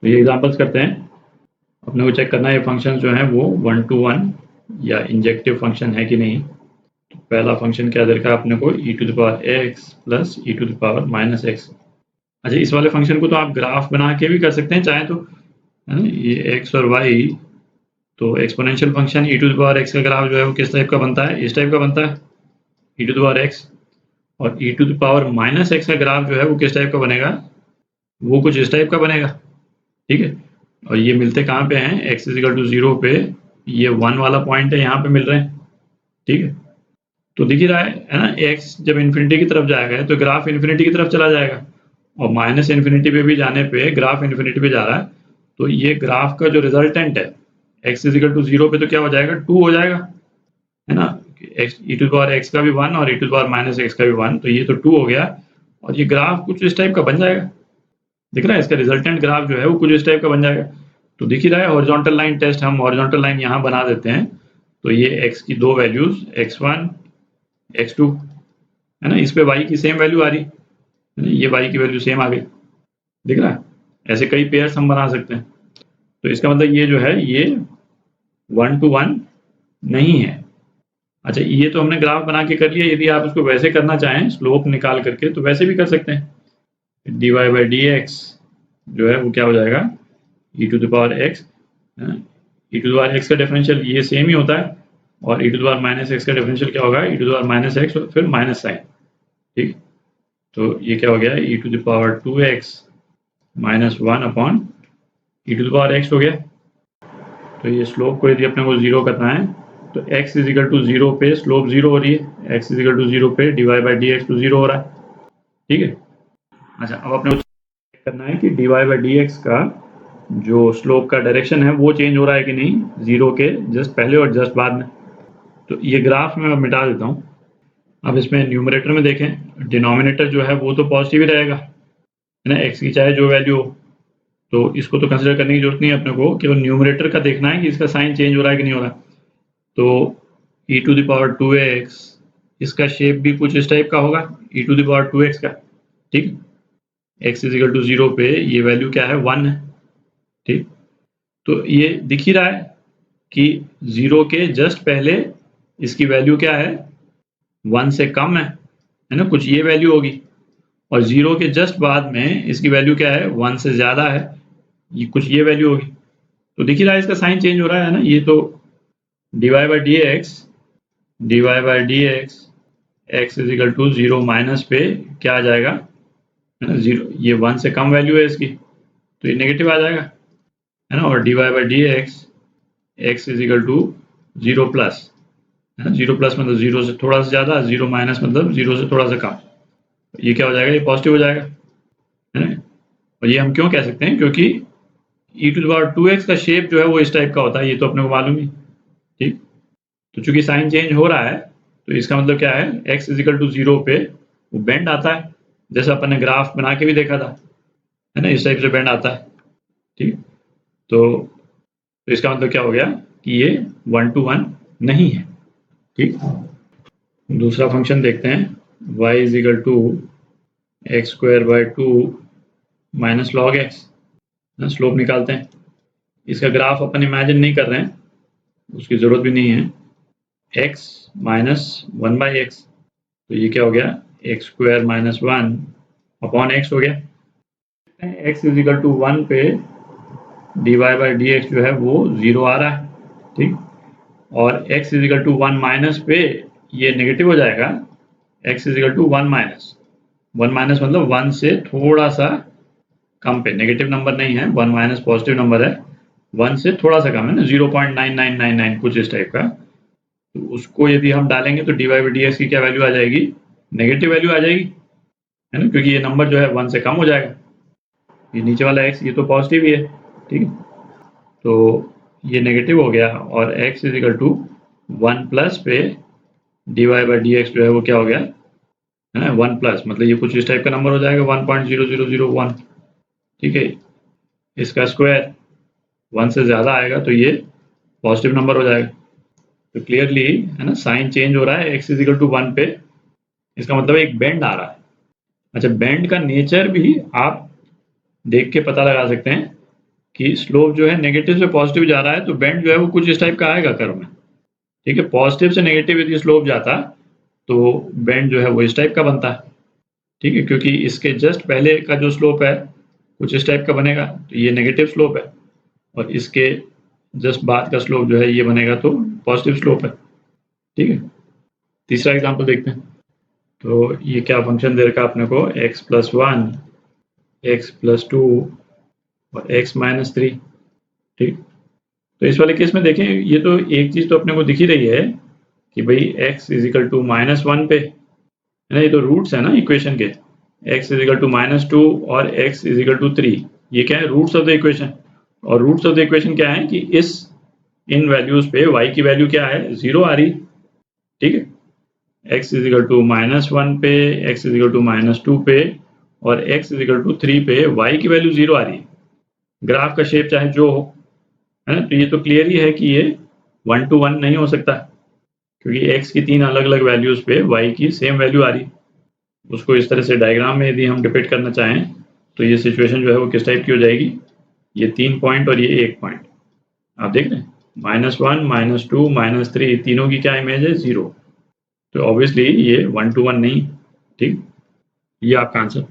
तो ये एग्जांपल्स करते हैं। अपने को चेक करना है ये फंक्शन जो है वो 1 to 1 या इंजेक्टिव फंक्शन है कि नहीं। तो पहला फंक्शन क्या दे रखा है अपने को, e⁻x प्लस e⁻−x। अच्छा, इस वाले फंक्शन को तो आप ग्राफ बना के भी कर सकते हैं चाहे तो, है ना। ये x और y, तो एक्सपोनेंशियल फंक्शन e⁻x का ग्राफ जो है वो किस टाइप का बनता है, इस टाइप का बनता है e⁻x। और e⁻−x का ग्राफ जो है वो किस टाइप का बनेगा, वो कुछ इस टाइप का बनेगा, ठीक है। और ये मिलते कहाँ पे हैं, x = 0 पे, ये 1 वाला पॉइंट है, यहाँ पे मिल रहे हैं, ठीक है। तो दिख ही रहा है ना, x जब इन्फिनिटी की तरफ जाएगा तो ग्राफ इन्फिनिटी की तरफ चला जाएगा, और माइनस इन्फिनिटी पे भी जाने पे ग्राफ इन्फिनिटी पे जा रहा है। तो ये ग्राफ का जो रिजल्टेंट है x = 0 पे तो क्या हो जाएगा, 2 हो जाएगा, है ना। e⁻x का भी 1 और e⁻−x का भी 1, तो ये तो 2 हो गया। और ये ग्राफ कुछ इस टाइप का बन जाएगा, दिख रहा है, इसका रिजल्टेंट ग्राफ जो है वो कुछ इस टाइप का बन जाएगा। तो दिख ही रहा है हॉरिजॉन्टल लाइन टेस्ट, हम हॉरिजॉन्टल लाइन यहाँ बना देते हैं। तो ये x की दो वैल्यूज x1 x2, है ना, इस पे y की सेम वैल्यू आ रही है ना, ये y की वैल्यू सेम आ गई, दिख रहा है। ऐसे कई पेयर्स हम बना सकते हैं। तो इसका मतलब ये जो है ये 1 to 1 नहीं है। अच्छा, ये तो हमने ग्राफ बना के कर लिया। यदि आप इसको वैसे करना चाहें स्लोप निकाल करके तो वैसे भी कर सकते हैं। dy/dx जो है वो क्या हो जाएगा, e⁻x, e⁻x का डिफरेंशियल ये सेम ही होता है, और e⁻−x का डिफरेंशियल क्या होगा, e⁻−x और फिर माइनस साइन, ठीक। तो ये क्या हो गया, e⁻2x - 1 अपॉन e⁻x हो गया। तो ये स्लोप को यदि अपने को 0 करना है तो x = 0 पे स्लोप 0 हो रही है, x = 0 पे dy/dx तो 0 हो रहा है, ठीक है। अच्छा, अब अपने को चेक करना है कि dy/dx का जो स्लोप का डायरेक्शन है वो चेंज हो रहा है कि नहीं, 0 के जस्ट पहले और जस्ट बाद में। तो ये ग्राफ मैं मिटा देता हूँ। अब इसमें न्यूमरेटर में देखें, डिनोमिनेटर जो है वो तो पॉजिटिव ही रहेगा, है ना, x की चाहे जो वैल्यू हो। तो इसको तो कंसिडर करने की जरूरत नहीं है अपने को, केवल न्यूमरेटर का देखना है कि इसका साइन चेंज हो रहा है कि नहीं हो रहा है। तो e⁻2x, इसका शेप भी कुछ इस टाइप का होगा, e⁻2x का, ठीक। x = 0 पे ये वैल्यू क्या है, 1 है, ठीक। तो ये दिख ही रहा है कि 0 के जस्ट पहले इसकी वैल्यू क्या है, 1 से कम है ना, कुछ ये वैल्यू होगी। और 0 के जस्ट बाद में इसकी वैल्यू क्या है, 1 से ज़्यादा है, ये कुछ ये वैल्यू होगी। तो दिख ही रहा है इसका साइन चेंज हो रहा है ना। ये तो dy/dx x = 0 माइनस पे क्या आ जाएगा, है ना, 0, ये 1 से कम वैल्यू है इसकी, तो ये नेगेटिव आ जाएगा, है ना। और dy/dx x = 0 प्लस, है ना, 0 प्लस मतलब 0 से थोड़ा सा ज़्यादा, 0 माइनस मतलब 0 से थोड़ा सा कम, ये क्या हो जाएगा, ये पॉजिटिव हो जाएगा, है ना। और ये हम क्यों कह सकते हैं, क्योंकि e⁻2x का शेप जो है वो इस टाइप का होता है, ये तो अपने को मालूम ही, ठीक। तो चूंकि साइन चेंज हो रहा है तो इसका मतलब क्या है, x = 0 पे वो बेंड आता है, जैसा अपन ने ग्राफ बना के भी देखा था, है ना, इस टाइप से बेंड आता है, ठीक। तो इसका मतलब क्या हो गया कि ये 1 to 1 नहीं है, ठीक। दूसरा फंक्शन देखते हैं, y = x²/2 - log x, slope निकालते हैं। इसका ग्राफ अपन इमेजिन नहीं कर रहे हैं, उसकी जरूरत भी नहीं है, x - 1/x, तो ये क्या हो गया, x² - 1 अपॉन x हो गया। x = 1 पे dy/dx जो है वो 0 आ रहा है, ठीक। और x = 1 माइनस पे ये नेगेटिव हो जाएगा, x = 1 माइनस, 1 माइनस मतलब 1 से थोड़ा सा कम पे, नेगेटिव नंबर नहीं है, 1 माइनस पॉजिटिव नंबर है, 1 से थोड़ा सा कम है ना, 0.9999 कुछ इस टाइप का। तो उसको यदि हम डालेंगे तो dy/dx की क्या वैल्यू आ जाएगी, नेगेटिव वैल्यू आ जाएगी, है ना, क्योंकि ये नंबर जो है 1 से कम हो जाएगा। ये नीचे वाला x ये तो पॉजिटिव ही है, ठीक है। तो ये नेगेटिव हो गया, और x = 1 प्लस पे dy/dx जो है वो क्या हो गया, है ना, 1 प्लस मतलब ये कुछ इस टाइप का नंबर हो जाएगा, 1.0001, ठीक है। इसका स्क्वायर 1 से ज़्यादा आएगा तो ये पॉजिटिव नंबर हो जाएगा। तो क्लियरली, है ना, साइन चेंज हो रहा है x = 1 पे, इसका मतलब एक बेंड आ रहा है। अच्छा, बेंड का नेचर भी आप देख के पता लगा सकते हैं कि स्लोप जो है नेगेटिव से पॉजिटिव जा रहा है तो बेंड जो है वो कुछ इस टाइप का आएगा कर्व में। ठीक है, पॉजिटिव से नेगेटिव यदि स्लोप जाता तो बेंड जो है वो इस टाइप का बनता है। ठीक है, क्योंकि इसके जस्ट पहले का जो स्लोप है कुछ इस टाइप का बनेगा, तो ये नेगेटिव स्लोप है, और इसके जस्ट बाद का स्लोप जो है ये बनेगा तो पॉजिटिव स्लोप है। ठीक है, तीसरा एग्जांपल देखते हैं। तो ये क्या फंक्शन दे रखा है अपने को, x+1, x+2 और x-3। ठीक, तो इस वाले केस में देखें, ये तो एक चीज तो अपने को दिख ही रही है कि भाई x = -1 पे है ना, ये तो रूट्स है ना इक्वेशन के, x = -2 और x = 3, ये क्या है, रूट्स ऑफ द इक्वेशन। और रूट्स ऑफ द इक्वेशन क्या है कि इन वैल्यूज पे y की वैल्यू क्या है, 0 आ रही। ठीक है, x = -1 पे, x = -2 पे और x = 3 पे y की वैल्यू 0 आ रही है। ग्राफ का शेप चाहे जो हो, है ना, तो ये तो क्लियर ही है कि ये 1 to 1 नहीं हो सकता, क्योंकि x की 3 अलग-अलग वैल्यूज पे y की सेम वैल्यू आ रही। उसको इस तरह से डायग्राम में यदि हम डिपिक्ट करना चाहें तो ये सिचुएशन जो है वो किस टाइप की हो जाएगी, ये 3 पॉइंट और ये 1 पॉइंट, आप देख रहे हैं, -1, -2, -3 तीनों की क्या इमेज है, 0। तो ऑब्वियसली ये 1 to 1 नहीं। ठीक, ये आपका आंसर।